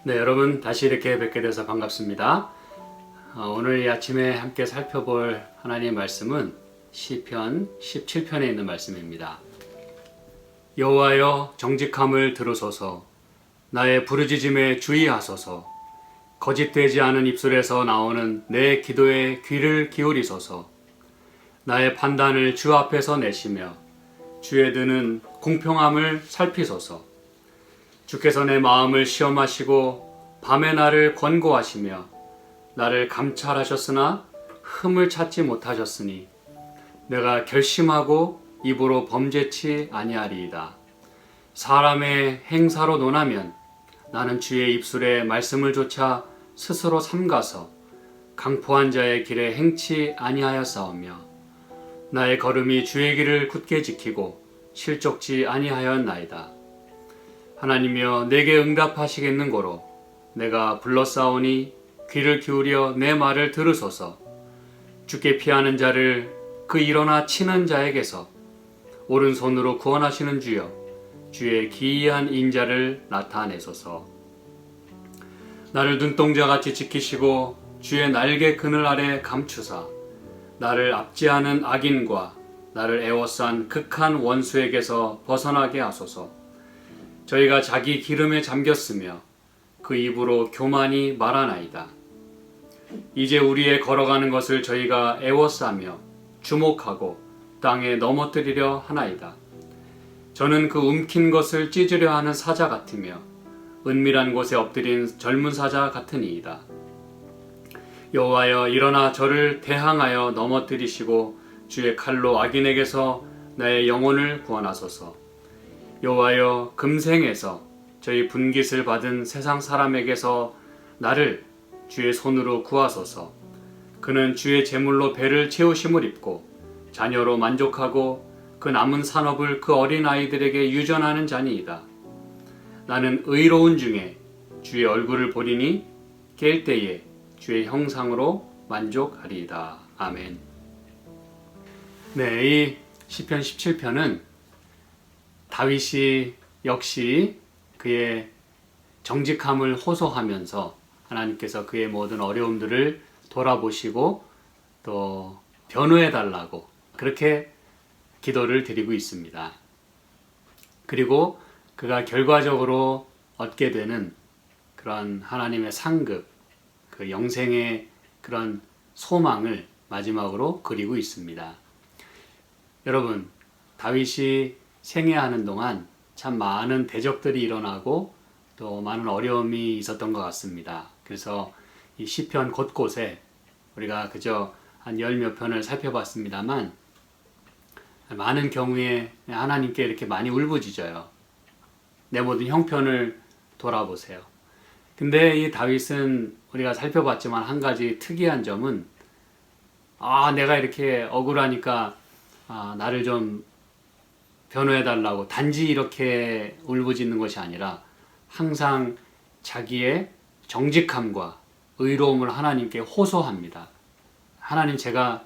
네, 여러분 다시 이렇게 뵙게 돼서 반갑습니다. 오늘 이 아침에 함께 살펴볼 하나님의 말씀은 시편 17편에 있는 말씀입니다. 여호와여 정직함을 들으소서, 나의 부르짖음에 주의하소서. 거짓되지 않은 입술에서 나오는 내 기도에 귀를 기울이소서. 나의 판단을 주 앞에서 내시며 주에 드는 공평함을 살피소서. 주께서 내 마음을 시험하시고 밤에 나를 권고하시며 나를 감찰하셨으나 흠을 찾지 못하셨으니 내가 결심하고 입으로 범죄치 아니하리이다. 사람의 행사로 논하면 나는 주의 입술에 말씀을 조차 스스로 삼가서 강포한 자의 길에 행치 아니하였사오며 나의 걸음이 주의 길을 굳게 지키고 실족지 아니하였나이다. 하나님이여 내게 응답하시겠는고로 내가 불렀사오니 귀를 기울여 내 말을 들으소서. 주께 피하는 자를 그 일어나 치는 자에게서 오른손으로 구원하시는 주여 주의 기이한 인자를 나타내소서. 나를 눈동자같이 지키시고 주의 날개 그늘 아래 감추사 나를 압제하는 악인과 나를 애워싼 극한 원수에게서 벗어나게 하소서. 저희가 자기 기름에 잠겼으며 그 입으로 교만이 말하나이다. 이제 우리의 걸어가는 것을 저희가 애워싸며 주목하고 땅에 넘어뜨리려 하나이다. 저는 그 움킨 것을 찢으려 하는 사자 같으며 은밀한 곳에 엎드린 젊은 사자 같으니이다. 여호와여 일어나 저를 대항하여 넘어뜨리시고 주의 칼로 악인에게서 나의 영혼을 구원하소서. 여호와여 금생에서 저희 분깃을 받은 세상 사람에게서 나를 주의 손으로 구하소서. 그는 주의 제물로 배를 채우심을 입고 자녀로 만족하고 그 남은 산업을 그 어린 아이들에게 유전하는 자니이다. 나는 의로운 중에 주의 얼굴을 보리니 깰 때에 주의 형상으로 만족하리이다. 아멘. 네, 이 시편 17편은 다윗이 역시 그의 정직함을 호소하면서 하나님께서 그의 모든 어려움들을 돌아보시고 또 변호해 달라고 그렇게 기도를 드리고 있습니다. 그리고 그가 결과적으로 얻게 되는 그런 하나님의 상급, 그 영생의 그런 소망을 마지막으로 그리고 있습니다. 여러분, 다윗이 생애하는 동안 참 많은 대적들이 일어나고 또 많은 어려움이 있었던 것 같습니다. 그래서 이 시편 곳곳에 우리가 그저 한 열 몇 편을 살펴봤습니다만 많은 경우에 하나님께 이렇게 많이 울부짖어요. 내 모든 형편을 돌아보세요. 근데 이 다윗은 우리가 살펴봤지만 한 가지 특이한 점은 내가 이렇게 억울하니까 나를 좀 변호해달라고 단지 이렇게 울부짖는 것이 아니라 항상 자기의 정직함과 의로움을 하나님께 호소합니다. 하나님 제가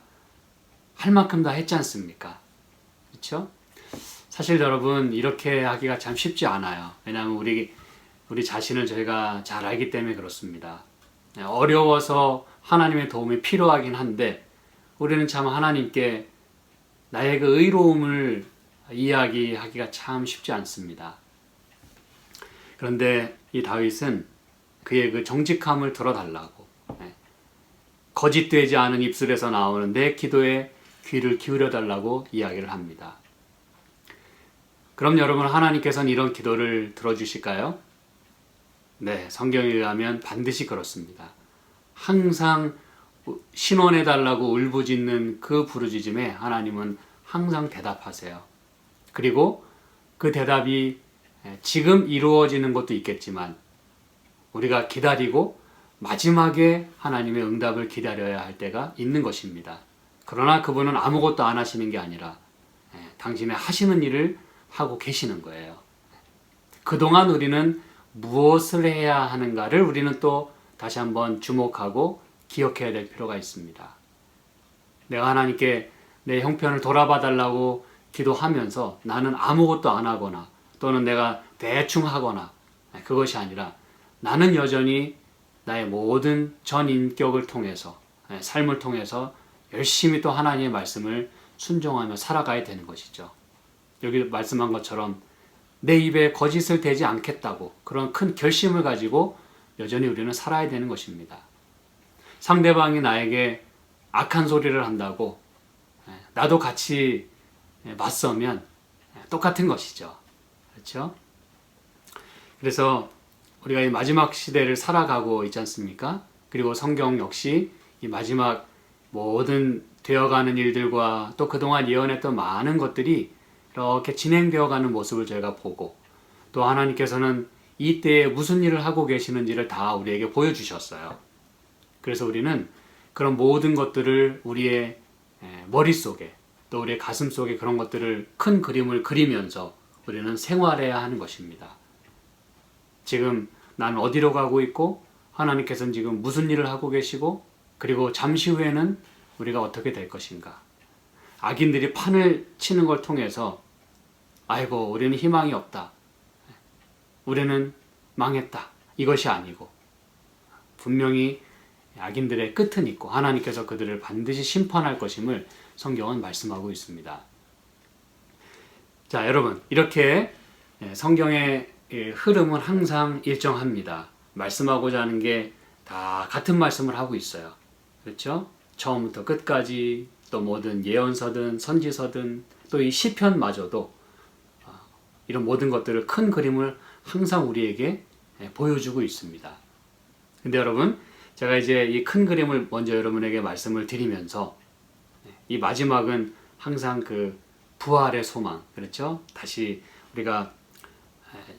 할 만큼 다 했지 않습니까? 그렇죠? 사실 여러분 이렇게 하기가 참 쉽지 않아요. 왜냐하면 우리 자신을 저희가 잘 알기 때문에 그렇습니다. 어려워서 하나님의 도움이 필요하긴 한데 우리는 참 하나님께 나의 그 의로움을 이야기하기가 참 쉽지 않습니다. 그런데 이 다윗은 그의 그 정직함을 들어달라고 거짓되지 않은 입술에서 나오는 내 기도에 귀를 기울여 달라고 이야기를 합니다. 그럼 여러분 하나님께서는 이런 기도를 들어주실까요? 네, 성경에 의하면 반드시 그렇습니다. 항상 신원해 달라고 울부짖는 그 부르짖음에 하나님은 항상 대답하세요. 그리고 그 대답이 지금 이루어지는 것도 있겠지만 우리가 기다리고 마지막에 하나님의 응답을 기다려야 할 때가 있는 것입니다. 그러나 그분은 아무것도 안 하시는 게 아니라 당신의 하시는 일을 하고 계시는 거예요. 그동안 우리는 무엇을 해야 하는가를 우리는 또 다시 한번 주목하고 기억해야 될 필요가 있습니다. 내가 하나님께 내 형편을 돌아봐 달라고 기도하면서 나는 아무것도 안 하거나 또는 내가 대충 하거나 그것이 아니라 나는 여전히 나의 모든 전 인격을 통해서, 삶을 통해서 열심히 또 하나님의 말씀을 순종하며 살아가야 되는 것이죠. 여기 말씀한 것처럼 내 입에 거짓을 대지 않겠다고 그런 큰 결심을 가지고 여전히 우리는 살아야 되는 것입니다. 상대방이 나에게 악한 소리를 한다고 나도 같이 맞서면 똑같은 것이죠. 그렇죠? 그래서 우리가 이 마지막 시대를 살아가고 있지 않습니까? 그리고 성경 역시 이 마지막 모든 되어가는 일들과 또 그동안 예언했던 많은 것들이 이렇게 진행되어가는 모습을 저희가 보고 또 하나님께서는 이 때에 무슨 일을 하고 계시는지를 다 우리에게 보여주셨어요. 그래서 우리는 그런 모든 것들을 우리의 머릿속에 또 우리의 가슴속에 그런 것들을 큰 그림을 그리면서 우리는 생활해야 하는 것입니다. 지금 난 어디로 가고 있고 하나님께서는 지금 무슨 일을 하고 계시고 그리고 잠시 후에는 우리가 어떻게 될 것인가. 악인들이 판을 치는 걸 통해서 아이고 우리는 희망이 없다. 우리는 망했다. 이것이 아니고 분명히 악인들의 끝은 있고 하나님께서 그들을 반드시 심판할 것임을 성경은 말씀하고 있습니다. 자, 여러분 이렇게 성경의 흐름은 항상 일정합니다. 말씀하고자 하는 게 다 같은 말씀을 하고 있어요. 그렇죠? 처음부터 끝까지 또 모든 예언서든 선지서든 또 이 시편마저도 이런 모든 것들을 큰 그림을 항상 우리에게 보여주고 있습니다. 근데 여러분 제가 이제 이 큰 그림을 먼저 여러분에게 말씀을 드리면서 이 마지막은 항상 그 부활의 소망, 그렇죠? 다시 우리가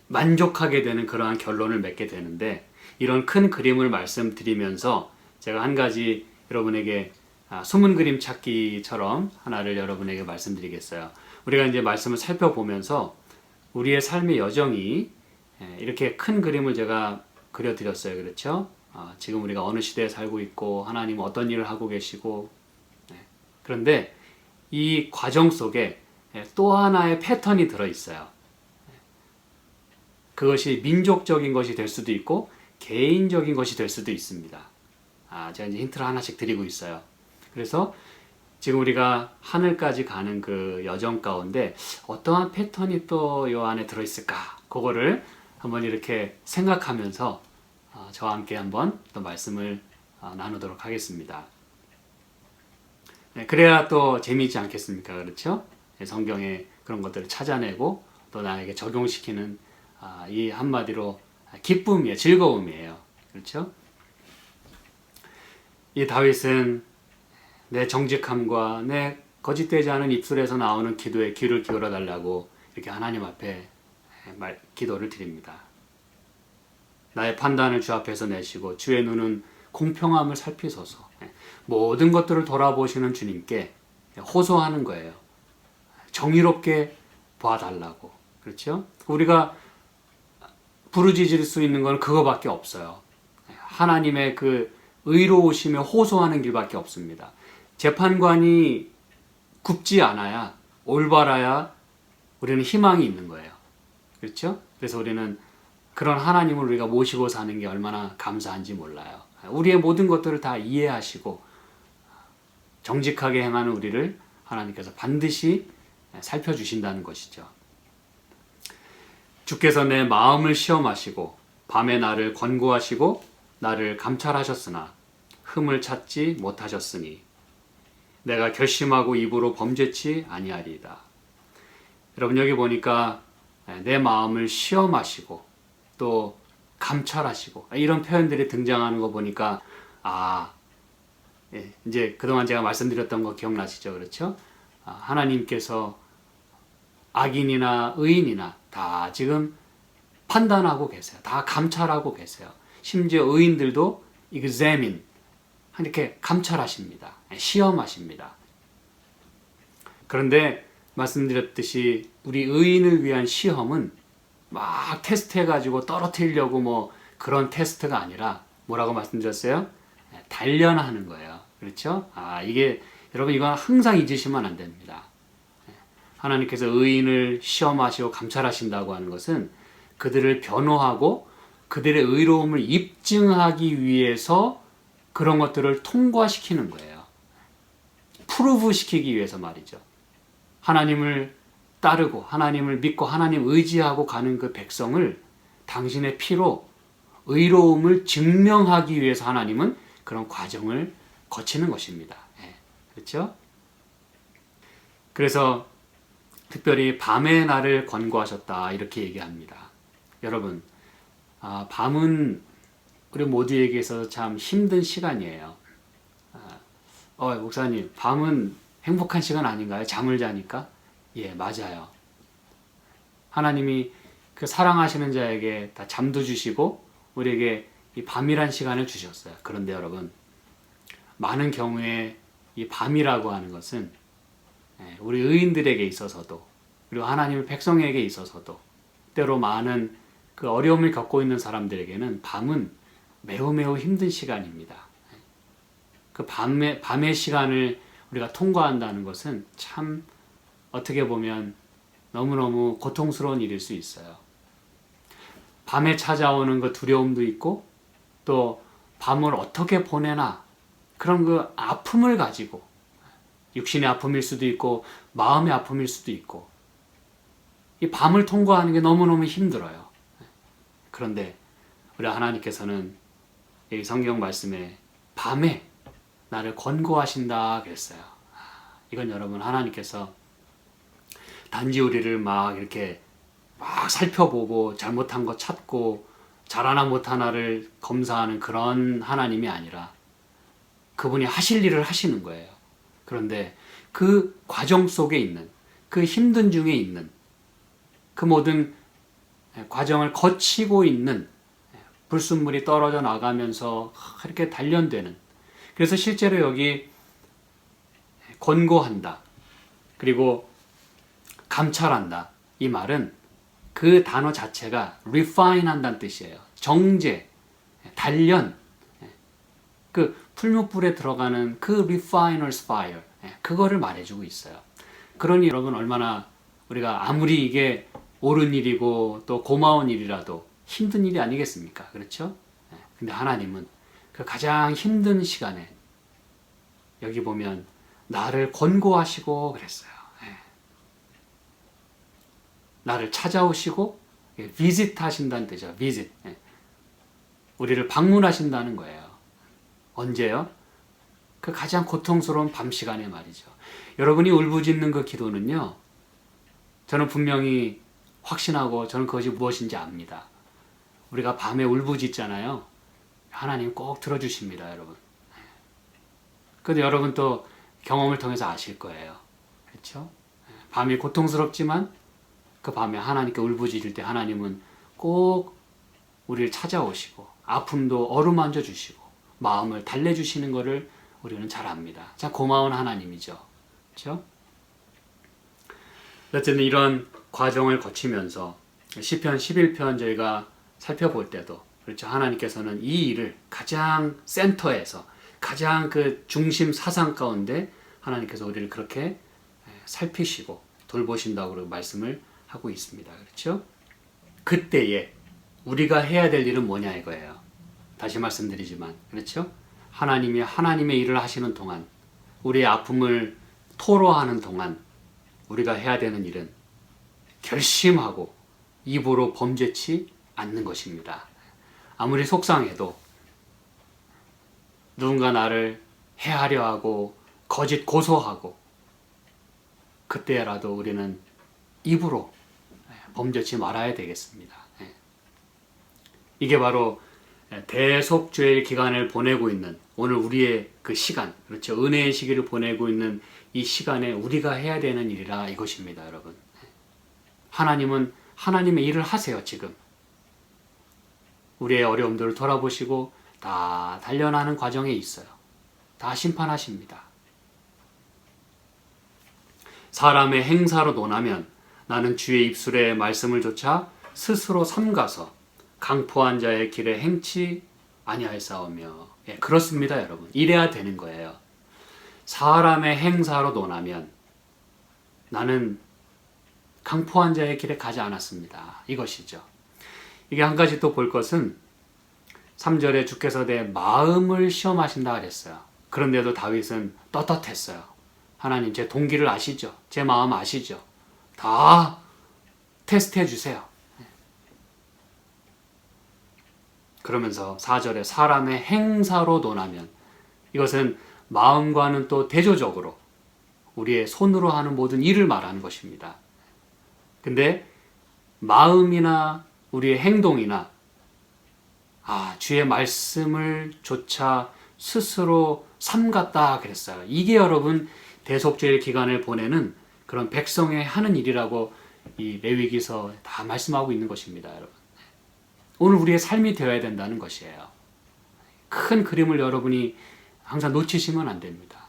만족하게 되는 그러한 결론을 맺게 되는데 이런 큰 그림을 말씀드리면서 제가 한 가지 여러분에게 숨은 그림 찾기처럼 하나를 여러분에게 말씀드리겠어요. 우리가 이제 말씀을 살펴보면서 우리의 삶의 여정이 이렇게 큰 그림을 제가 그려드렸어요. 그렇죠? 지금 우리가 어느 시대에 살고 있고 하나님은 어떤 일을 하고 계시고 그런데 이 과정 속에 또 하나의 패턴이 들어있어요. 그것이 민족적인 것이 될 수도 있고 개인적인 것이 될 수도 있습니다. 제가 이제 힌트를 하나씩 드리고 있어요. 그래서 지금 우리가 하늘까지 가는 그 여정 가운데 어떠한 패턴이 또 이 안에 들어있을까? 그거를 한번 이렇게 생각하면서 저와 함께 한번 또 말씀을 나누도록 하겠습니다. 그래야 또 재미있지 않겠습니까? 그렇죠? 성경의 그런 것들을 찾아내고 또 나에게 적용시키는 이 한마디로 기쁨이에요. 즐거움이에요. 그렇죠? 이 다윗은 내 정직함과 내 거짓되지 않은 입술에서 나오는 기도에 귀를 기울여 달라고 이렇게 하나님 앞에 기도를 드립니다. 나의 판단을 주 앞에서 내시고 주의 눈은 공평함을 살피소서. 모든 것들을 돌아보시는 주님께 호소하는 거예요. 정의롭게 봐달라고. 그렇죠? 우리가 부르짖을 수 있는 건 그거밖에 없어요. 하나님의 그 의로우시며 호소하는 길밖에 없습니다. 재판관이 굽지 않아야 올바라야 우리는 희망이 있는 거예요. 그렇죠? 그래서 우리는 그런 하나님을 우리가 모시고 사는 게 얼마나 감사한지 몰라요. 우리의 모든 것들을 다 이해하시고 정직하게 행하는 우리를 하나님께서 반드시 살펴주신다는 것이죠. 주께서 내 마음을 시험하시고 밤에 나를 권고하시고 나를 감찰하셨으나 흠을 찾지 못하셨으니 내가 결심하고 입으로 범죄치 아니하리이다. 여러분 여기 보니까 내 마음을 시험하시고 또 감찰하시고 이런 표현들이 등장하는 거 보니까 이제 그동안 제가 말씀드렸던 거 기억나시죠? 그렇죠? 하나님께서 악인이나 의인이나 다 지금 판단하고 계세요. 다 감찰하고 계세요. 심지어 의인들도 examine 이렇게 감찰하십니다. 시험하십니다. 그런데 말씀드렸듯이 우리 의인을 위한 시험은 막 테스트해가지고 떨어뜨리려고 뭐 그런 테스트가 아니라 뭐라고 말씀드렸어요? 단련하는 거예요. 그렇죠? 이게 여러분 이건 항상 잊으시면 안 됩니다. 하나님께서 의인을 시험하시고 감찰하신다고 하는 것은 그들을 변호하고 그들의 의로움을 입증하기 위해서 그런 것들을 통과시키는 거예요. 프루브 시키기 위해서 말이죠. 하나님을 따르고 하나님을 믿고 하나님 의지하고 가는 그 백성을 당신의 피로 의로움을 증명하기 위해서 하나님은 그런 과정을 거치는 것입니다. 그렇죠? 그래서 특별히 밤에 나를 권고하셨다 이렇게 얘기합니다. 여러분, 밤은 우리 모두에게 있어서 참 힘든 시간이에요. 목사님, 밤은 행복한 시간 아닌가요? 잠을 자니까? 예, 맞아요. 하나님이 그 사랑하시는 자에게 다 잠도 주시고 우리에게 이 밤이란 시간을 주셨어요. 그런데 여러분, 많은 경우에 이 밤이라고 하는 것은 우리 의인들에게 있어서도 그리고 하나님의 백성에게 있어서도 때로 많은 그 어려움을 겪고 있는 사람들에게는 밤은 매우 매우 힘든 시간입니다. 그 밤의 시간을 우리가 통과한다는 것은 참 어떻게 보면 너무너무 고통스러운 일일 수 있어요. 밤에 찾아오는 그 두려움도 있고 또 밤을 어떻게 보내나 그런 그 아픔을 가지고 육신의 아픔일 수도 있고 마음의 아픔일 수도 있고 이 밤을 통과하는 게 너무너무 힘들어요. 그런데 우리 하나님께서는 이 성경 말씀에 밤에 나를 권고하신다 그랬어요. 이건 여러분 하나님께서 단지 우리를 막 이렇게 막 살펴보고 잘못한 거 찾고 잘하나 못하나를 검사하는 그런 하나님이 아니라 그분이 하실 일을 하시는 거예요. 그런데 그 과정 속에 있는 그 힘든 중에 있는 그 모든 과정을 거치고 있는 불순물이 떨어져 나가면서 이렇게 단련되는 그래서 실제로 여기 권고한다 그리고 감찰한다 이 말은 그 단어 자체가 refine 한다는 뜻이에요. 정제, 단련 그 풀무불에 들어가는 그 refiner's fire 그거를 말해주고 있어요. 그러니 여러분 얼마나 우리가 아무리 이게 옳은 일이고 또 고마운 일이라도 힘든 일이 아니겠습니까? 그렇죠? 근데 하나님은 그 가장 힘든 시간에 여기 보면 나를 권고하시고 그랬어요. 나를 찾아오시고 visit 하신다는 뜻이죠. visit. 우리를 방문하신다는 거예요. 언제요? 그 가장 고통스러운 밤 시간에 말이죠. 여러분이 울부짖는 그 기도는요. 저는 분명히 확신하고 저는 그것이 무엇인지 압니다. 우리가 밤에 울부짖잖아요. 하나님 꼭 들어주십니다, 여러분. 근데 여러분 또 경험을 통해서 아실 거예요. 그렇죠? 밤이 고통스럽지만 그 밤에 하나님께 울부짖을 때 하나님은 꼭 우리를 찾아오시고 아픔도 어루만져 주시고 마음을 달래주시는 것을 우리는 잘 압니다. 참 고마운 하나님이죠. 그렇죠? 어쨌든 이런 과정을 거치면서 시편 11편 저희가 살펴볼 때도 그렇죠. 하나님께서는 이 일을 가장 센터에서 가장 그 중심 사상 가운데 하나님께서 우리를 그렇게 살피시고 돌보신다고 말씀을 하고 있습니다. 그렇죠? 그때에 우리가 해야 될 일은 뭐냐 이거예요. 다시 말씀드리지만 그렇죠? 하나님이 하나님의 일을 하시는 동안 우리의 아픔을 토로하는 동안 우리가 해야 되는 일은 결심하고 입으로 범죄치 않는 것입니다. 아무리 속상해도 누군가 나를 해하려 하고 거짓 고소하고 그때라도 우리는 입으로 범죄치 말아야 되겠습니다. 이게 바로 대속죄의 기간을 보내고 있는 오늘 우리의 그 시간, 그렇죠? 은혜의 시기를 보내고 있는 이 시간에 우리가 해야 되는 일이라 이것입니다, 여러분. 하나님은 하나님의 일을 하세요, 지금. 우리의 어려움들을 돌아보시고 다 단련하는 과정에 있어요. 다 심판하십니다. 사람의 행사로 논하면 나는 주의 입술의 말씀을 조차 스스로 삼가서 강포한 자의 길에 행치 아니하였사오며. 그렇습니다, 여러분. 이래야 되는 거예요. 사람의 행사로 논하면 나는 강포한 자의 길에 가지 않았습니다. 이것이죠. 이게 한 가지 또 볼 것은 3절에 주께서 내 마음을 시험하신다 그랬어요. 그런데도 다윗은 떳떳했어요. 하나님 제 동기를 아시죠? 제 마음 아시죠? 다 테스트해 주세요. 그러면서 4절에 사람의 행사로 논하면, 이것은 마음과는 또 대조적으로 우리의 손으로 하는 모든 일을 말하는 것입니다. 근데 마음이나 우리의 행동이나 주의 말씀을 조차 스스로 삼갔다 그랬어요. 이게 여러분 대속죄의 기간을 보내는 그런 백성의 하는 일이라고 이 레위기서 다 말씀하고 있는 것입니다, 여러분. 오늘 우리의 삶이 되어야 된다는 것이에요. 큰 그림을 여러분이 항상 놓치시면 안 됩니다.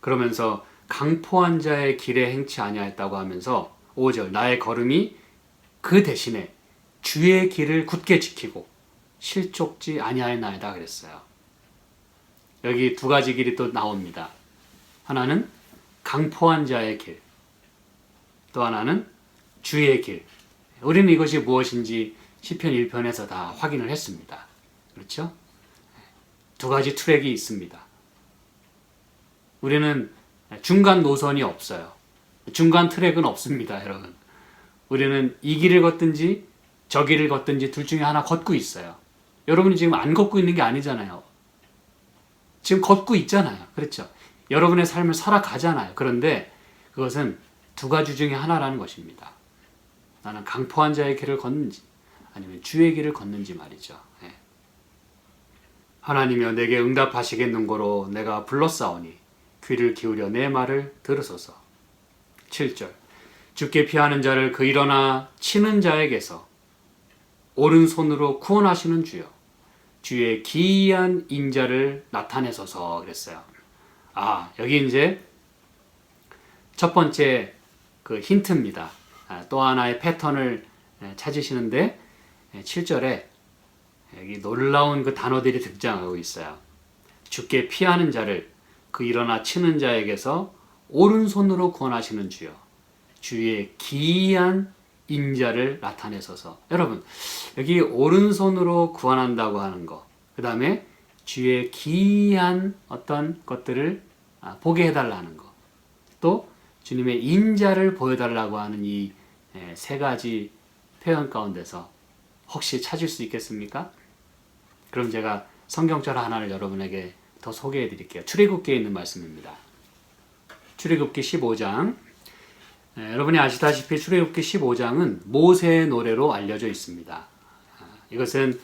그러면서 강포한 자의 길에 행치 아니하였다고 하면서 5절 나의 걸음이 그 대신에 주의 길을 굳게 지키고 실족지 아니하였나이다 그랬어요. 여기 두 가지 길이 또 나옵니다. 하나는 강포한 자의 길, 또 하나는 주의 길. 우리는 이것이 무엇인지 시편 1편에서 다 확인을 했습니다. 그렇죠? 두 가지 트랙이 있습니다. 우리는 중간 노선이 없어요. 중간 트랙은 없습니다, 여러분. 우리는 이 길을 걷든지 저 길을 걷든지 둘 중에 하나 걷고 있어요. 여러분이 지금 안 걷고 있는 게 아니잖아요. 지금 걷고 있잖아요. 그렇죠? 여러분의 삶을 살아가잖아요. 그런데 그것은 두 가지 중에 하나라는 것입니다. 나는 강포한 자의 길을 걷는지 아니면 주의 길을 걷는지 말이죠. 하나님이여 내게 응답하시겠는고로 내가 불렀사오니 귀를 기울여 내 말을 들으소서. 7절 주께 피하는 자를 그 일어나 치는 자에게서 오른손으로 구원하시는 주여 주의 기이한 인자를 나타내소서 그랬어요. 여기 이제 첫 번째 그 힌트입니다. 또 하나의 패턴을 찾으시는데 7절에 여기 놀라운 그 단어들이 등장하고 있어요. 주께 피하는 자를 그 일어나 치는 자에게서 오른손으로 구원하시는 주여 주의 기이한 인자를 나타내소서. 여러분 여기 오른손으로 구원한다고 하는 거, 그 다음에 주의 기이한 어떤 것들을 보게 해달라는 거, 또 주님의 인자를 보여달라고 하는 이 세 가지 표현 가운데서 혹시 찾을 수 있겠습니까? 그럼 제가 성경절 하나를 여러분에게 더 소개해 드릴게요. 출애굽기에 있는 말씀입니다. 출애굽기 15장. 여러분이 아시다시피 출애굽기 15장은 모세의 노래로 알려져 있습니다. 이것은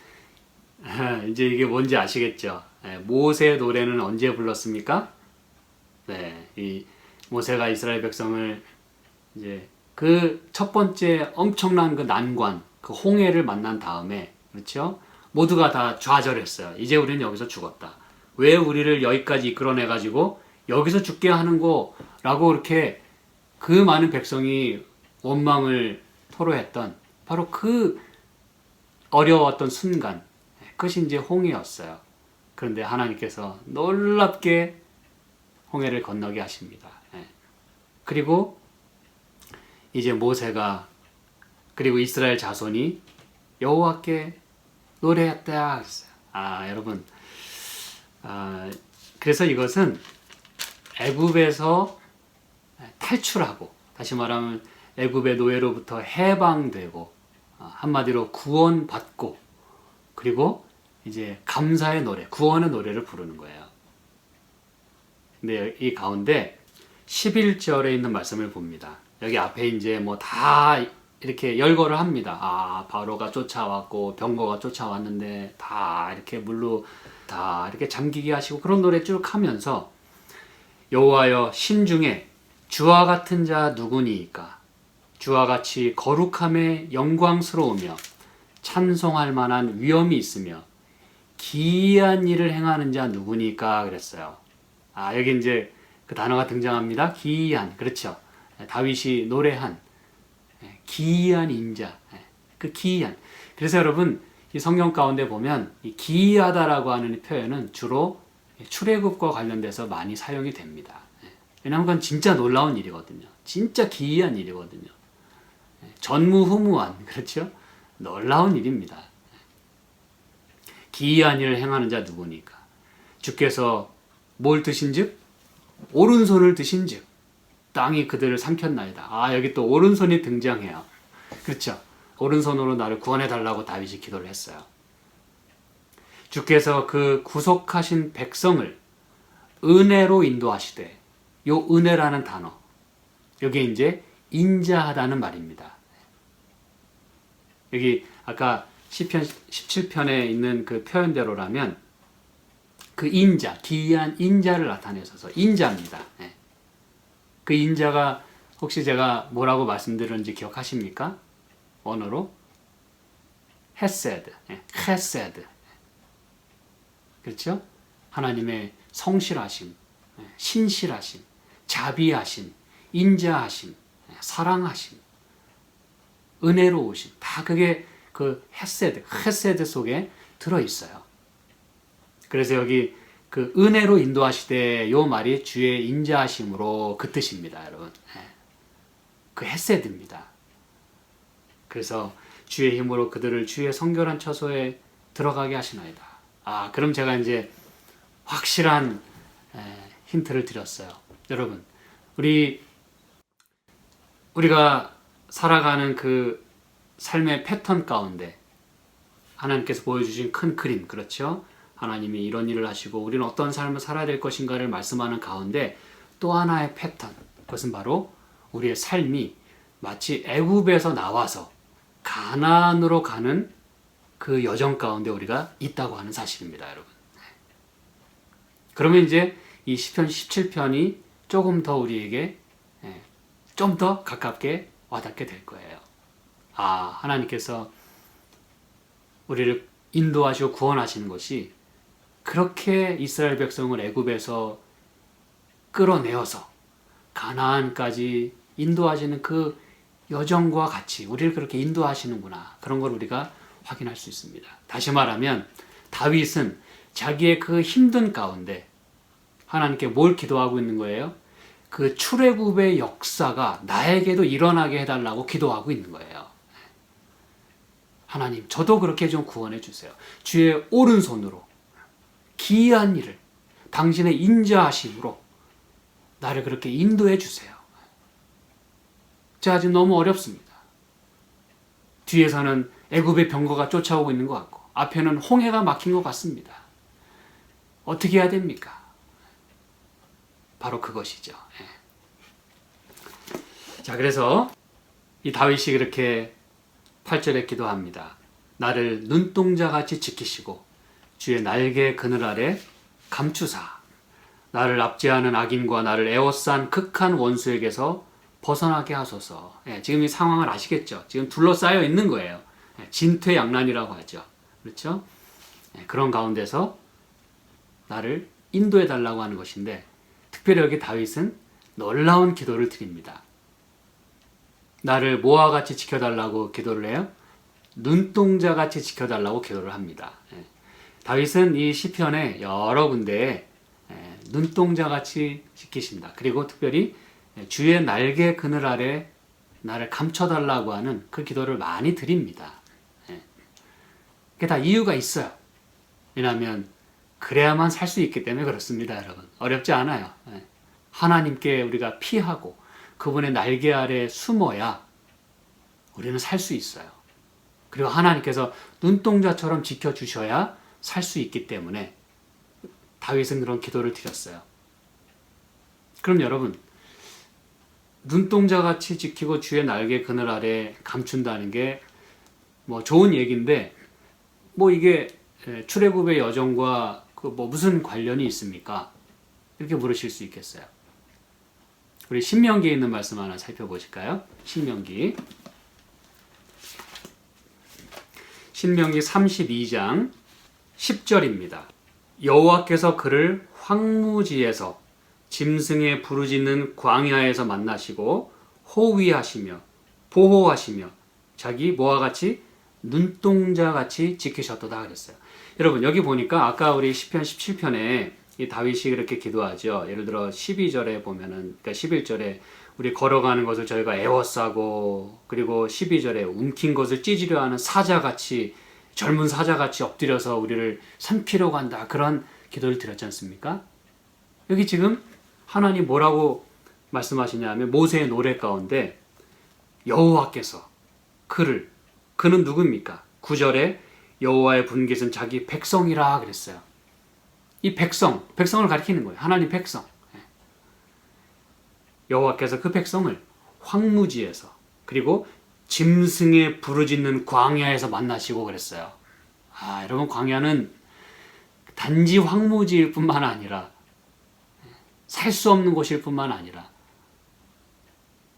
이제 이게 뭔지 아시겠죠? 모세의 노래는 언제 불렀습니까? 이 모세가 이스라엘 백성을 이제 그 첫 번째 엄청난 그 난관, 그 홍해를 만난 다음에, 그렇죠? 모두가 다 좌절했어요. 이제 우리는 여기서 죽었다. 왜 우리를 여기까지 이끌어내가지고 여기서 죽게 하는 거라고 이렇게 그 많은 백성이 원망을 토로했던 바로 그 어려웠던 순간, 그것이 이제 홍해였어요. 그런데 하나님께서 놀랍게 홍해를 건너게 하십니다. 그리고 이제 모세가 그리고 이스라엘 자손이 여호와께 노래했다 했어요. 여러분, 그래서 이것은 애굽에서 탈출하고, 다시 말하면 애굽의 노예로부터 해방되고, 한마디로 구원받고, 그리고 이제 감사의 노래, 구원의 노래를 부르는 거예요. 근데 이 가운데 11절에 있는 말씀을 봅니다. 여기 앞에 이제 뭐 다 이렇게 열거를 합니다. 바로가 쫓아왔고 병거가 쫓아왔는데 다 이렇게 물로 다 이렇게 잠기게 하시고, 그런 노래 쭉 하면서 여호와여 신중에 주와 같은 자 누구니이까 주와 같이 거룩함에 영광스러우며 찬송할 만한 위엄이 있으며 기이한 일을 행하는 자 누구니까 그랬어요. 여기 이제 그 단어가 등장합니다. 기이한. 그렇죠. 다윗이 노래한 기이한 인자. 그 기이한. 그래서 여러분 이 성경 가운데 보면 이 기이하다라고 하는 표현은 주로 출애굽과 관련돼서 많이 사용이 됩니다. 왜냐하면 그건 진짜 놀라운 일이거든요. 진짜 기이한 일이거든요. 전무후무한, 그렇죠? 놀라운 일입니다. 기이한 일을 행하는 자 누구니까? 주께서 뭘 드신즉? 오른손을 드신즉 땅이 그들을 삼켰나이다. 아, 여기 또 오른손이 등장해요. 그렇죠? 오른손으로 나를 구원해 달라고 다윗이 기도를 했어요. 주께서 그 구속하신 백성을 은혜로 인도하시되, 요 은혜라는 단어, 여기 이제 인자하다는 말입니다. 여기 아까 시편 17편에 있는 그 표현대로라면 그 인자, 기이한 인자를 나타내셔서 인자입니다. 그 인자가 혹시 제가 뭐라고 말씀드렸는지 기억하십니까? 언어로? 헤세드, 헤세드. 그렇죠? 하나님의 성실하심, 신실하심, 자비하심, 인자하심, 사랑하심, 은혜로우심, 다 그게 그 헤세드 속에 들어있어요. 그래서 여기 그 은혜로 인도하시되 요 말이 주의 인자하심으로 그 뜻입니다, 여러분. 그 헤세드입니다. 그래서 주의 힘으로 그들을 주의 성결한 처소에 들어가게 하시나이다. 아, 그럼 제가 이제 확실한 힌트를 드렸어요. 여러분, 우리가 살아가는 그 삶의 패턴 가운데 하나님께서 보여주신 큰 그림, 그렇죠? 하나님이 이런 일을 하시고 우리는 어떤 삶을 살아야 될 것인가를 말씀하는 가운데 또 하나의 패턴, 그것은 바로 우리의 삶이 마치 애굽에서 나와서 가나안으로 가는 그 여정 가운데 우리가 있다고 하는 사실입니다, 여러분. 그러면 이제 이 시편 17편이 조금 더 우리에게 좀 더 가깝게 와닿게 될 거예요. 아, 하나님께서 우리를 인도하시고 구원하시는 것이 그렇게 이스라엘 백성을 애굽에서 끌어내어서 가나안까지 인도하시는 그 여정과 같이 우리를 그렇게 인도하시는구나. 그런 걸 우리가 확인할 수 있습니다. 다시 말하면 다윗은 자기의 그 힘든 가운데 하나님께 뭘 기도하고 있는 거예요? 그 출애굽의 역사가 나에게도 일어나게 해달라고 기도하고 있는 거예요. 하나님, 저도 그렇게 좀 구원해 주세요. 주의 오른손으로 기이한 일을 당신의 인자하심으로 나를 그렇게 인도해 주세요. 제가 지금 너무 어렵습니다. 뒤에서는 애굽의 병거가 쫓아오고 있는 것 같고 앞에는 홍해가 막힌 것 같습니다. 어떻게 해야 됩니까? 바로 그것이죠. 자, 그래서 이 다윗이 그렇게 8절에 기도합니다. 나를 눈동자같이 지키시고 주의 날개 그늘 아래 감추사 나를 압제하는 악인과 나를 에워싼 극한 원수에게서 벗어나게 하소서. 지금 이 상황을 아시겠죠? 지금 둘러싸여 있는 거예요. 진퇴양난이라고 하죠. 그렇죠? 그런 가운데서 나를 인도해 달라고 하는 것인데 특별히 여기 다윗은 놀라운 기도를 드립니다. 나를 뭐와 같이 지켜달라고 기도를 해요? 눈동자같이 지켜달라고 기도를 합니다. 다윗은 이 시편에 여러 군데에 눈동자같이 지키신다. 그리고 특별히 주의 날개 그늘 아래 나를 감춰달라고 하는 그 기도를 많이 드립니다. 그게 다 이유가 있어요. 왜냐하면 그래야만 살 수 있기 때문에 그렇습니다, 여러분. 어렵지 않아요. 하나님께 우리가 피하고 그분의 날개 아래 숨어야 우리는 살 수 있어요. 그리고 하나님께서 눈동자처럼 지켜주셔야 살 수 있기 때문에 다윗은 그런 기도를 드렸어요. 그럼 여러분, 눈동자같이 지키고 주의 날개 그늘 아래 감춘다는 게 뭐 좋은 얘기인데 뭐 이게 출애굽의 여정과 그 뭐 무슨 관련이 있습니까? 이렇게 물으실 수 있겠어요. 우리 신명기에 있는 말씀 하나 살펴보실까요? 신명기 32장 10절입니다. 여호와께서 그를 황무지에서 짐승의 부르짖는 광야에서 만나시고 호위하시며 보호하시며 자기 뭐와 같이 눈동자같이 지키셨도다 그랬어요. 여러분 여기 보니까 아까 우리 시편 17편에 이 다윗이 그렇게 기도하죠. 예를 들어 12절에 보면은 그러니까 11절에 우리 걸어가는 것을 저희가 애워싸고 그리고 12절에 움킨 것을 찢으려 하는 사자같이 젊은 사자같이 엎드려서 우리를 삼키려고 한다. 그런 기도를 드렸지 않습니까? 여기 지금 하나님 뭐라고 말씀하시냐면 모세의 노래 가운데 여호와께서 그는 누굽니까? 9절에 여호와의 분깃은 자기 백성이라 그랬어요. 이 백성을 가리키는 거예요. 하나님 백성. 여호와께서 그 백성을 황무지에서 그리고 짐승의 부르짖는 광야에서 만나시고 그랬어요. 여러분 광야는 단지 황무지일 뿐만 아니라 살 수 없는 곳일 뿐만 아니라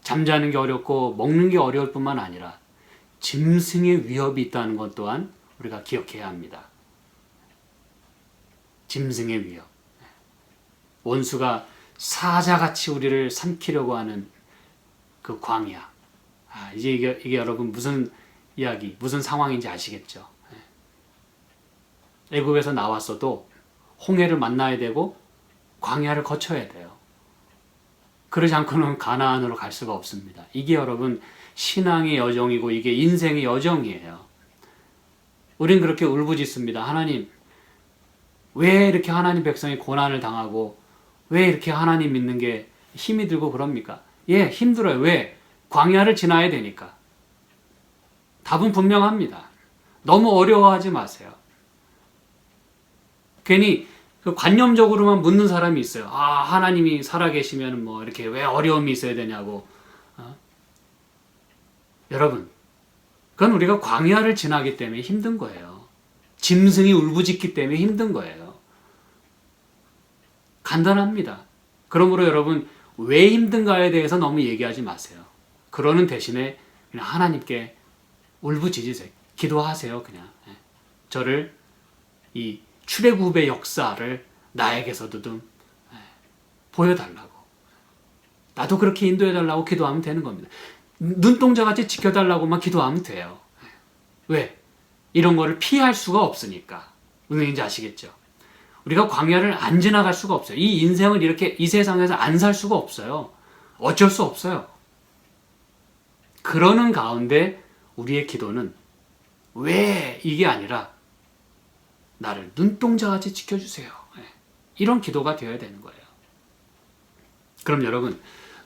잠자는 게 어렵고 먹는 게 어려울 뿐만 아니라 짐승의 위협이 있다는 것 또한 우리가 기억해야 합니다. 짐승의 위협. 원수가 사자같이 우리를 삼키려고 하는 그 광야. 이제 이게 여러분 무슨 이야기, 무슨 상황인지 아시겠죠? 애굽에서 나왔어도 홍해를 만나야 되고 광야를 거쳐야 돼요. 그러지 않고는 가나안으로 갈 수가 없습니다. 이게 여러분 신앙의 여정이고 이게 인생의 여정이에요. 우린 그렇게 울부짖습니다. 하나님, 왜 이렇게 하나님 백성이 고난을 당하고 왜 이렇게 하나님 믿는 게 힘이 들고 그럽니까? 예, 힘들어요. 왜? 광야를 지나야 되니까. 답은 분명합니다. 너무 어려워하지 마세요. 괜히 그 관념적으로만 묻는 사람이 있어요. 하나님이 살아계시면 뭐 이렇게 왜 어려움이 있어야 되냐고. 여러분, 그건 우리가 광야를 지나기 때문에 힘든 거예요. 짐승이 울부짖기 때문에 힘든 거예요. 간단합니다. 그러므로 여러분, 왜 힘든가에 대해서 너무 얘기하지 마세요. 그러는 대신에 그냥 하나님께 울부짖으세요. 기도하세요, 그냥. 저를 이 출애굽의 역사를 나에게서도 좀 보여달라고. 나도 그렇게 인도해달라고 기도하면 되는 겁니다. 눈동자같이 지켜달라고만 기도하면 돼요. 왜? 이런 거를 피할 수가 없으니까. 무슨 얘기인지 아시겠죠? 우리가 광야를 안 지나갈 수가 없어요. 이 인생을 이렇게 이 세상에서 안 살 수가 없어요. 어쩔 수 없어요. 그러는 가운데 우리의 기도는 왜 이게 아니라 나를 눈동자같이 지켜주세요. 이런 기도가 되어야 되는 거예요. 그럼 여러분,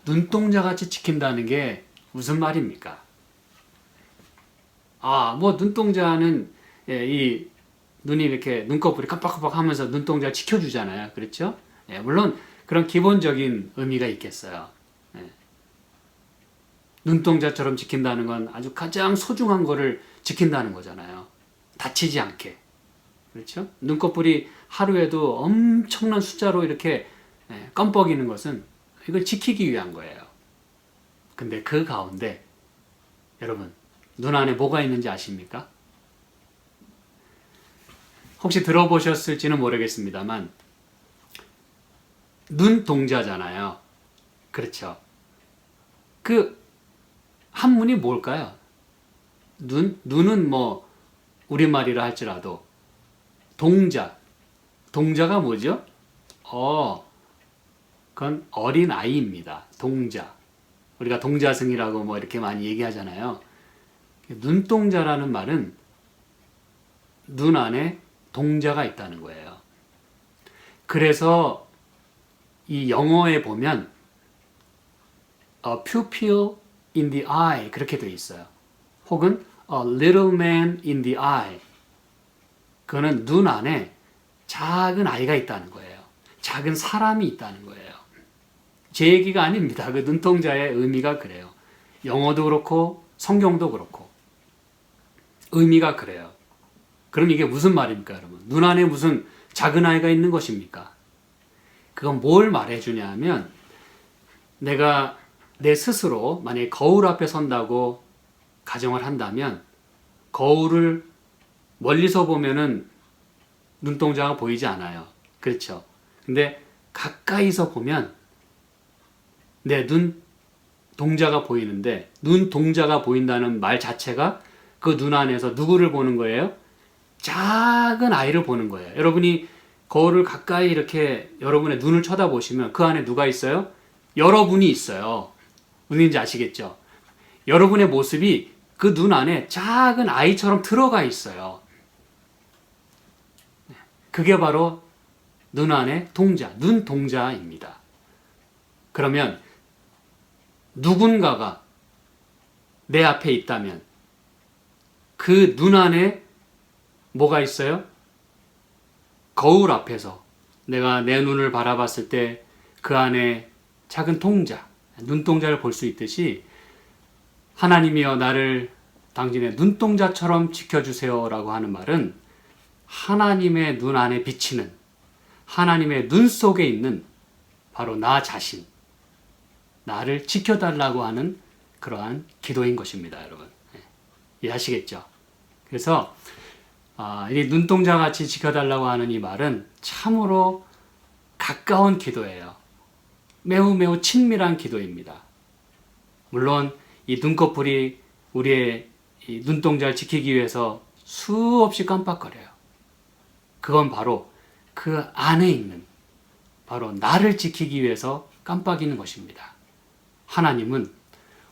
눈동자같이 지킨다는 게 무슨 말입니까? 뭐 눈동자는 이 눈이 이렇게 눈꺼풀이 깜빡깜빡 하면서 눈동자를 지켜주잖아요. 그렇죠? 물론 그런 기본적인 의미가 있겠어요. 눈동자처럼 지킨다는 건 아주 가장 소중한 거를 지킨다는 거잖아요. 다치지 않게. 그렇죠? 눈꺼풀이 하루에도 엄청난 숫자로 이렇게 껌뻑이는 것은 이걸 지키기 위한 거예요. 근데 그 가운데 여러분, 눈 안에 뭐가 있는지 아십니까? 혹시 들어보셨을지는 모르겠습니다만 눈동자잖아요. 그렇죠? 그 한문이 뭘까요? 눈은 뭐 우리말이라 할지라도 동자가 뭐죠? 그건 어린 아이입니다. 동자. 우리가 동자승이라고 뭐 이렇게 많이 얘기하잖아요. 눈동자라는 말은 눈 안에 동자가 있다는 거예요. 그래서 이 영어에 보면 a pupil in the eye 그렇게 되어 있어요. 혹은 a little man in the eye. 그거는 눈 안에 작은 아이가 있다는 거예요. 작은 사람이 있다는 거예요. 제 얘기가 아닙니다. 그 눈동자의 의미가 그래요. 영어도 그렇고 성경도 그렇고 의미가 그래요. 그럼 이게 무슨 말입니까, 여러분? 눈 안에 무슨 작은 아이가 있는 것입니까? 그건 뭘 말해주냐 하면 내가 내 스스로 만약에 거울 앞에 선다고 가정을 한다면 거울을 멀리서 보면은 눈동자가 보이지 않아요. 그렇죠? 근데 가까이서 보면 내 눈동자가 보이는데 눈동자가 보인다는 말 자체가 그 눈 안에서 누구를 보는 거예요? 작은 아이를 보는 거예요. 여러분이 거울을 가까이 이렇게 여러분의 눈을 쳐다보시면 그 안에 누가 있어요? 여러분이 있어요. 무슨 얘기인지 아시겠죠? 여러분의 모습이 그 눈 안에 작은 아이처럼 들어가 있어요. 그게 바로 눈 안의 동자, 눈동자입니다. 그러면 누군가가 내 앞에 있다면 그 눈 안에 뭐가 있어요? 거울 앞에서 내가 내 눈을 바라봤을 때 그 안에 작은 동자, 눈동자를 볼 수 있듯이 하나님이여 나를 당신의 눈동자처럼 지켜주세요 라고 하는 말은 하나님의 눈 안에 비치는 하나님의 눈 속에 있는 바로 나 자신, 나를 지켜달라고 하는 그러한 기도인 것입니다, 여러분. 이해하시겠죠? 그래서 이 눈동자 같이 지켜달라고 하는 이 말은 참으로 가까운 기도예요. 매우 매우 친밀한 기도입니다. 물론 이 눈꺼풀이 우리의 이 눈동자를 지키기 위해서 수없이 깜빡거려요. 그건 바로 그 안에 있는 바로 나를 지키기 위해서 깜빡이는 것입니다. 하나님은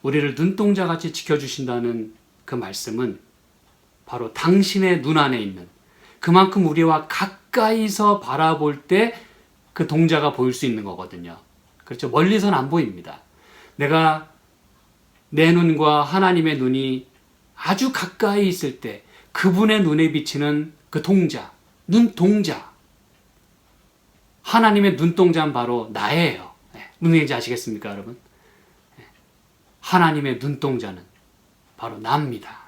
우리를 눈동자같이 지켜주신다는 그 말씀은 바로 당신의 눈 안에 있는 그만큼 우리와 가까이서 바라볼 때 그 동자가 보일 수 있는 거거든요. 그렇죠? 멀리서는 안 보입니다. 내가 내 눈과 하나님의 눈이 아주 가까이 있을 때 그분의 눈에 비치는 그 동자, 눈동자. 하나님의 눈동자는 바로 나예요. 무슨 얘기인지 아시겠습니까, 여러분? 하나님의 눈동자는 바로 나입니다.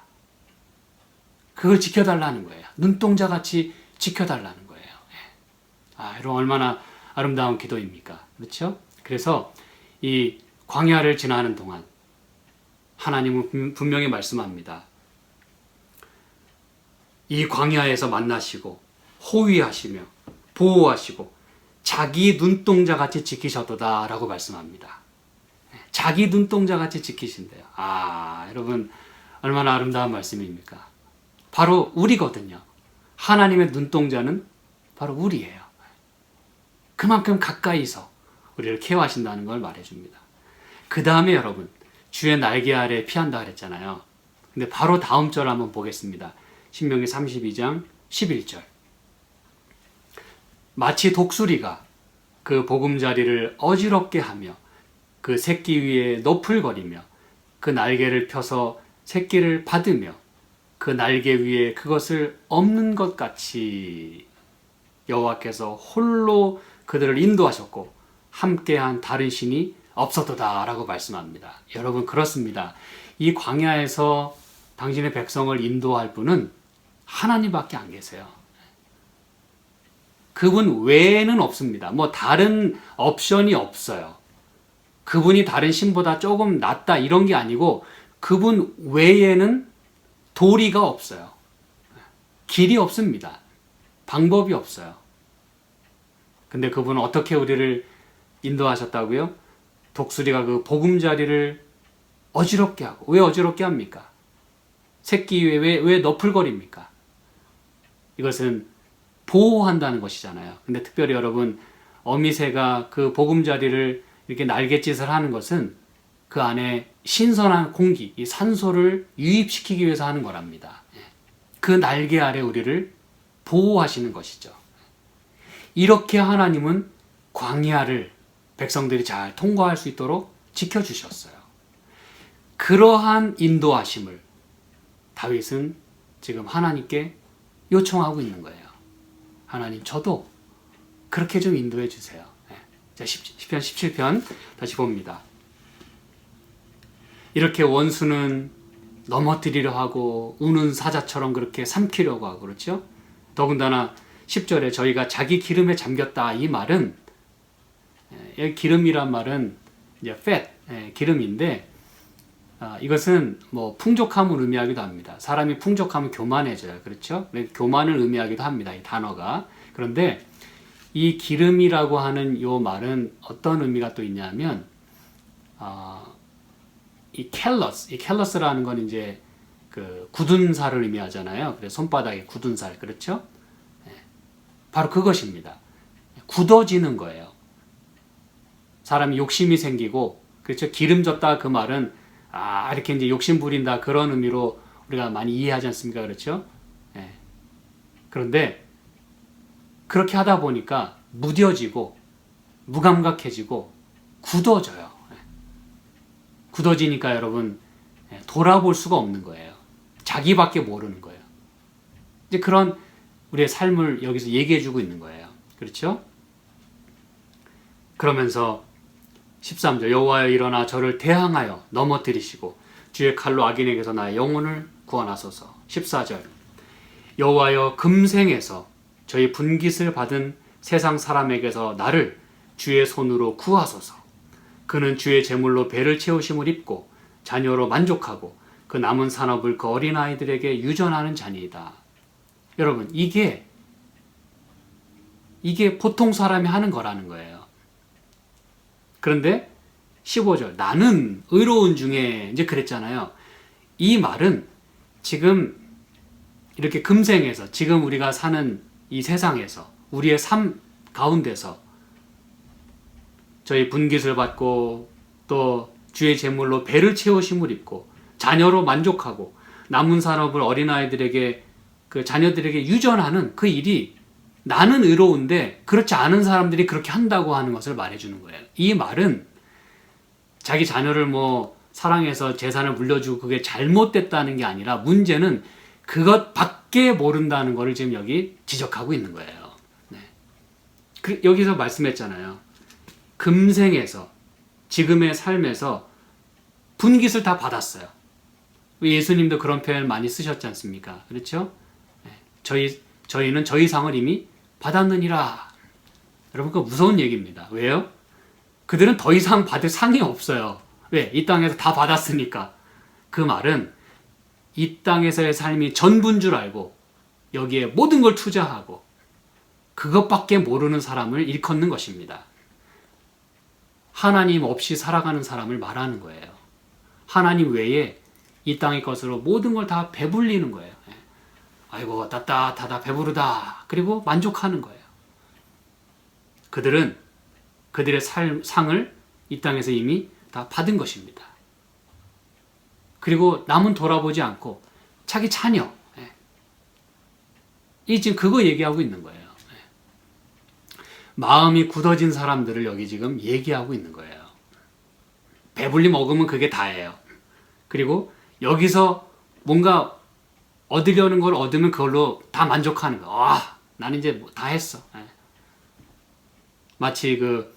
그걸 지켜달라는 거예요. 눈동자같이 지켜달라는 거예요. 여러분 얼마나 아름다운 기도입니까? 그렇죠? 그래서 이 광야를 지나는 동안 하나님은 분명히 말씀합니다. 이 광야에서 만나시고 호위하시며 보호하시고 자기 눈동자같이 지키셨도다 라고 말씀합니다. 자기 눈동자같이 지키신대요. 여러분 얼마나 아름다운 말씀입니까? 바로 우리거든요. 하나님의 눈동자는 바로 우리예요. 그만큼 가까이서 우리를 케어하신다는 걸 말해줍니다. 그 다음에 여러분 주의 날개 아래 피한다 그랬잖아요. 근데 바로 다음 절 한번 보겠습니다. 신명기 32장 11절. 마치 독수리가 그 보금자리를 어지럽게 하며 그 새끼 위에 너풀거리며 그 날개를 펴서 새끼를 받으며 그 날개 위에 그것을 엎는 것 같이 여호와께서 홀로 그들을 인도하셨고 함께한 다른 신이 없었도다 라고 말씀합니다. 여러분 그렇습니다. 이 광야에서 당신의 백성을 인도할 분은 하나님밖에 안 계세요. 그분 외에는 없습니다. 뭐 다른 옵션이 없어요. 그분이 다른 신보다 조금 낫다 이런 게 아니고 그분 외에는 도리가 없어요. 길이 없습니다. 방법이 없어요. 근데 그분은 어떻게 우리를 인도하셨다고요? 독수리가 그 보금자리를 어지럽게 하고. 왜 어지럽게 합니까? 새끼 위에 왜 너풀거립니까? 이것은 보호한다는 것이잖아요. 근데 특별히 여러분 어미새가 그 보금자리를 이렇게 날갯짓을 하는 것은 그 안에 신선한 공기, 이 산소를 유입시키기 위해서 하는 거랍니다. 그 날개 아래 우리를 보호하시는 것이죠. 이렇게 하나님은 광야를 백성들이 잘 통과할 수 있도록 지켜주셨어요. 그러한 인도하심을 다윗은 지금 하나님께 요청하고 있는 거예요. 하나님 저도 그렇게 좀 인도해 주세요. 자, 시편 17편 다시 봅니다. 이렇게 원수는 넘어뜨리려 하고 우는 사자처럼 그렇게 삼키려고 하고 그렇죠? 더군다나 10절에 저희가 자기 기름에 잠겼다 이 말은 기름이란 말은 이제 fat, 기름인데 이것은 뭐 풍족함을 의미하기도 합니다. 사람이 풍족하면 교만해져요. 그렇죠? 교만을 의미하기도 합니다. 이 단어가. 그런데 이 기름이라고 하는 이 말은 어떤 의미가 또 있냐면 이 캘러스라는 건 이제 그 굳은 살을 의미하잖아요. 그래서 손바닥에 굳은 살, 그렇죠? 바로 그것입니다. 굳어지는 거예요. 사람이 욕심이 생기고, 그렇죠? 기름졌다 그 말은 이렇게 이제 욕심 부린다 그런 의미로 우리가 많이 이해하지 않습니까? 그렇죠? 그런데 그렇게 하다 보니까 무뎌지고 무감각해지고 굳어져요. 굳어지니까 여러분 돌아볼 수가 없는 거예요. 자기밖에 모르는 거예요. 이제 그런 우리의 삶을 여기서 얘기해주고 있는 거예요. 그렇죠? 그러면서 13절 여호와여 일어나 저를 대항하여 넘어뜨리시고 주의 칼로 악인에게서 나의 영혼을 구원하소서. 14절 여호와여 금생에서 저희 분깃을 받은 세상 사람에게서 나를 주의 손으로 구하소서. 그는 주의 제물로 배를 채우심을 입고 자녀로 만족하고 그 남은 산업을 그 어린아이들에게 유전하는 자니이다. 여러분 이게 보통 사람이 하는 거라는 거예요. 그런데 15절 나는 의로운 중에 이제 그랬잖아요. 이 말은 지금 이렇게 금생에서 지금 우리가 사는 이 세상에서 우리의 삶 가운데서 저희 분깃을 받고 또 주의 제물로 배를 채우심을 입고 자녀로 만족하고 남은 산업을 어린아이들에게 그 자녀들에게 유전하는 그 일이 나는 의로운데 그렇지 않은 사람들이 그렇게 한다고 하는 것을 말해주는 거예요. 이 말은 자기 자녀를 뭐 사랑해서 재산을 물려주고 그게 잘못됐다는 게 아니라 문제는 그것밖에 모른다는 것을 지금 여기 지적하고 있는 거예요. 네. 여기서 말씀했잖아요. 금생에서 지금의 삶에서 분깃을 다 받았어요. 예수님도 그런 표현 많이 쓰셨지 않습니까? 그렇죠? 네. 저희는 저희 상을 이미 받았느니라. 여러분 그거 무서운 얘기입니다. 왜요? 그들은 더 이상 받을 상이 없어요. 왜? 이 땅에서 다 받았으니까. 그 말은 이 땅에서의 삶이 전부인 줄 알고 여기에 모든 걸 투자하고 그것밖에 모르는 사람을 일컫는 것입니다. 하나님 없이 살아가는 사람을 말하는 거예요. 하나님 외에 이 땅의 것으로 모든 걸 다 배불리는 거예요. 아이고 따뜻하다 배부르다 그리고 만족하는 거예요. 그들은 그들의 상을 이 땅에서 이미 다 받은 것입니다. 그리고 남은 돌아보지 않고 자기 자녀 이 지금 그거 얘기하고 있는 거예요. 마음이 굳어진 사람들을 여기 지금 얘기하고 있는 거예요. 배불리 먹으면 그게 다예요. 그리고 여기서 뭔가 얻으려는 걸 얻으면 그걸로 다 만족하는 거. 와, 나는 이제 다 했어. 마치 그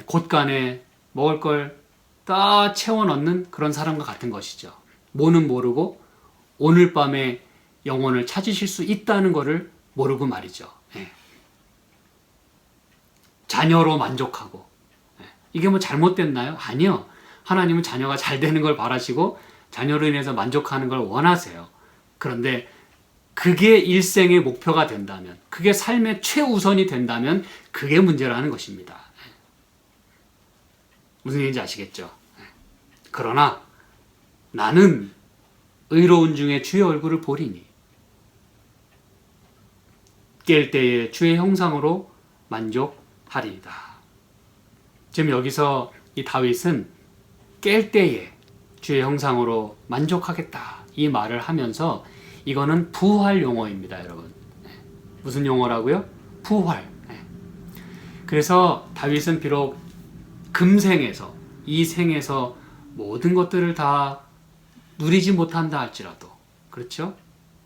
곳간에 먹을 걸 다 채워 넣는 그런 사람과 같은 것이죠. 뭐는 모르고 오늘 밤에 영혼을 찾으실 수 있다는 것을 모르고 말이죠. 자녀로 만족하고. 이게 뭐 잘못됐나요? 아니요. 하나님은 자녀가 잘 되는 걸 바라시고 자녀로 인해서 만족하는 걸 원하세요. 그런데 그게 일생의 목표가 된다면, 그게 삶의 최우선이 된다면 그게 문제라는 것입니다. 무슨 얘기인지 아시겠죠? 그러나 나는 의로운 중에 주의 얼굴을 보리니 깰 때에 주의 형상으로 만족하리이다. 지금 여기서 이 다윗은 깰 때에 주의 형상으로 만족하겠다 이 말을 하면서 이거는 부활 용어입니다, 여러분. 무슨 용어라고요? 부활. 그래서 다윗은 비록 금생에서 이 생에서 모든 것들을 다 누리지 못한다 할지라도, 그렇죠?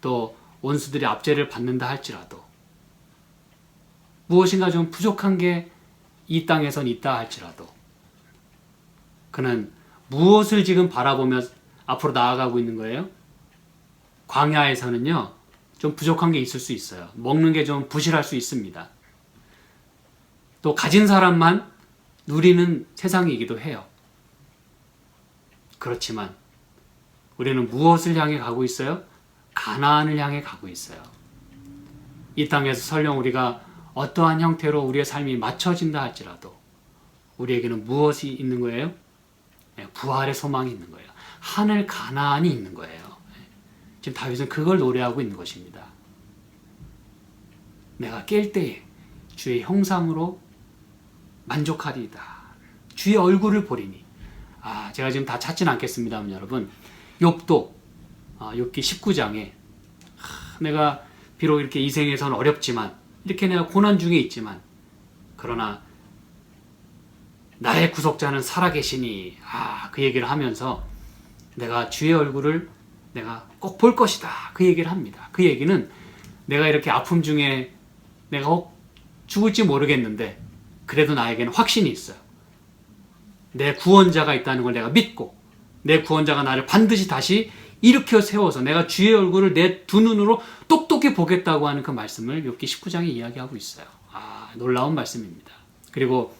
또 원수들이 압제를 받는다 할지라도, 무엇인가 좀 부족한 게 이 땅에선 있다 할지라도 그는 무엇을 지금 바라보며 앞으로 나아가고 있는 거예요? 광야에서는요, 좀 부족한 게 있을 수 있어요. 먹는 게 좀 부실할 수 있습니다. 또 가진 사람만 누리는 세상이기도 해요. 그렇지만 우리는 무엇을 향해 가고 있어요? 가나안을 향해 가고 있어요. 이 땅에서 설령 우리가 어떠한 형태로 우리의 삶이 맞춰진다 할지라도 우리에게는 무엇이 있는 거예요? 부활의 소망이 있는 거예요. 하늘 가나안이 있는 거예요. 지금 다윗은 그걸 노래하고 있는 것입니다. 내가 깰 때에 주의 형상으로 만족하리이다. 주의 얼굴을 보리니. 제가 지금 다 찾진 않겠습니다만 여러분, 욥도 욥기 19장에 내가 비록 이렇게 이 생에서는 어렵지만 이렇게 내가 고난 중에 있지만 그러나 나의 구속자는 살아계시니 그 얘기를 하면서 내가 주의 얼굴을 내가 꼭 볼 것이다 그 얘기를 합니다. 그 얘기는 내가 이렇게 아픔 중에 내가 혹 죽을지 모르겠는데 그래도 나에게는 확신이 있어요. 내 구원자가 있다는 걸 내가 믿고 내 구원자가 나를 반드시 다시 일으켜 세워서 내가 주의 얼굴을 내 두 눈으로 똑똑히 보겠다고 하는 그 말씀을 욥기 19장에 이야기하고 있어요. 놀라운 말씀입니다. 그리고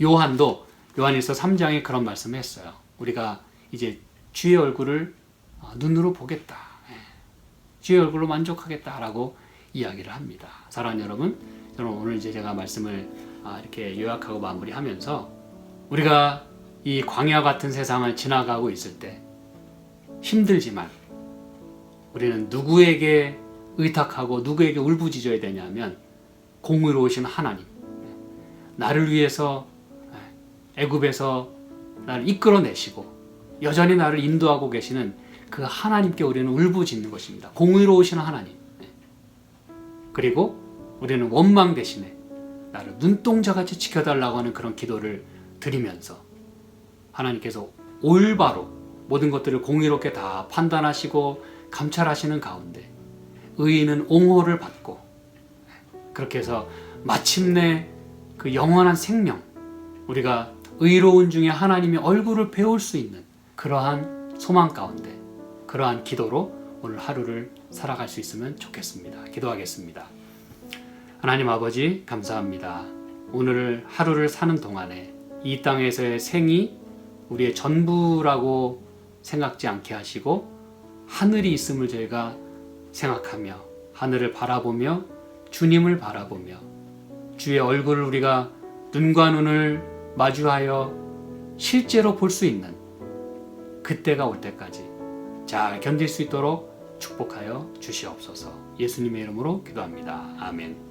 요한도 요한일서 3장에 그런 말씀을 했어요. 우리가 이제 주의 얼굴을 눈으로 보겠다. 주의 얼굴로 만족하겠다라고 이야기를 합니다. 사랑하는 여러분, 저는 오늘 이제 제가 말씀을 이렇게 요약하고 마무리하면서 우리가 이 광야 같은 세상을 지나가고 있을 때 힘들지만 우리는 누구에게 의탁하고 누구에게 울부짖어야 되냐면 공의로우신 하나님, 나를 위해서 애굽에서 나를 이끌어내시고 여전히 나를 인도하고 계시는 그 하나님께 우리는 울부짖는 것입니다. 공의로우신 하나님. 그리고 우리는 원망 대신에 나를 눈동자같이 지켜달라고 하는 그런 기도를 드리면서 하나님께서 올바로 모든 것들을 공의롭게 다 판단하시고 감찰하시는 가운데 의인은 옹호를 받고 그렇게 해서 마침내 그 영원한 생명, 우리가 의로운 중에 하나님의 얼굴을 배울 수 있는 그러한 소망 가운데 그러한 기도로 오늘 하루를 살아갈 수 있으면 좋겠습니다. 기도하겠습니다. 하나님 아버지 감사합니다. 오늘 하루를 사는 동안에 이 땅에서의 생이 우리의 전부라고 생각지 않게 하시고 하늘이 있음을 저희가 생각하며 하늘을 바라보며 주님을 바라보며 주의 얼굴을 우리가 눈과 눈을 마주하여 실제로 볼 수 있는 그때가 올 때까지 잘 견딜 수 있도록 축복하여 주시옵소서. 예수님의 이름으로 기도합니다. 아멘.